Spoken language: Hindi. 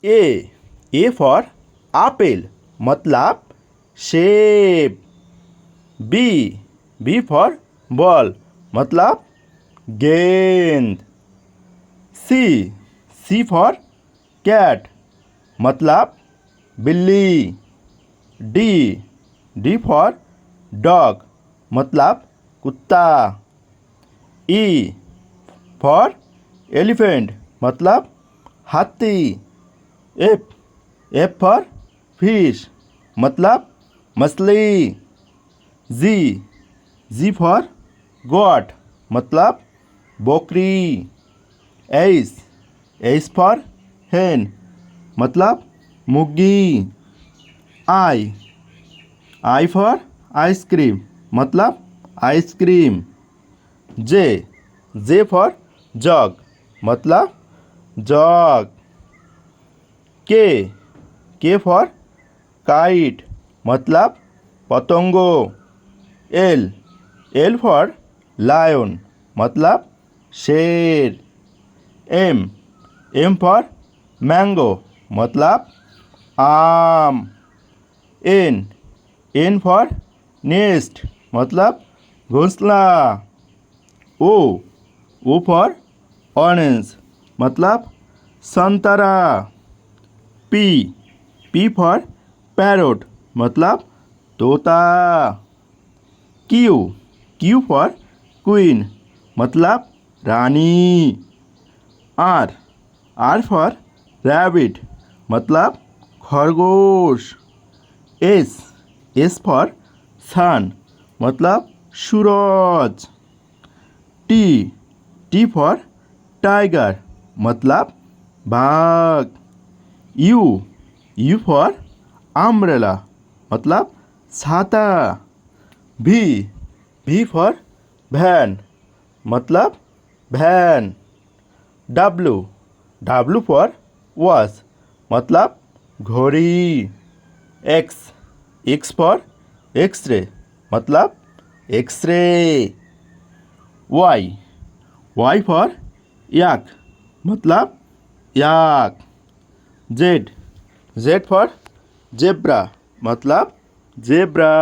ए फॉर आपेल मतलब शेप। बी फॉर बॉल मतलब गेंद। सी फॉर कैट मतलब बिल्ली। डी फॉर डॉग मतलब कुत्ता। ई फॉर एलिफेंट मतलब हाथी। एफ फॉर फिश मतलब मछली। जी फॉर गोट मतलब बकरी। एच फॉर hen मतलब मुर्गी। आई फॉर आइसक्रीम मतलब आइसक्रीम। जे फॉर जग मतलब जग। के फॉर काइट मतलब पतंगो। एल फॉर लायन मतलब शेर। एम फॉर मैंगो मतलब आम। एन फॉर नेस्ट मतलब घोंसला। ओ फॉर ऑरेंज मतलब संतरा। पी फॉर पैरोट मतलब तोता। क्यू फॉर क्वीन मतलब रानी। आर फॉर रैबिट मतलब खरगोश। एस फॉर सन मतलब सूरज। टी फॉर टाइगर मतलब बाघ। यू फॉर अम्ब्रेला मतलब छाता। भी फॉर वैन मतलब वैन। डब्लू फॉर वॉच मतलब घड़ी। एक्स फॉर एक्सरे मतलब एक्सरे। वाई फॉर याक मतलब याक। जेड फॉर जेब्रा मतलब जेब्रा।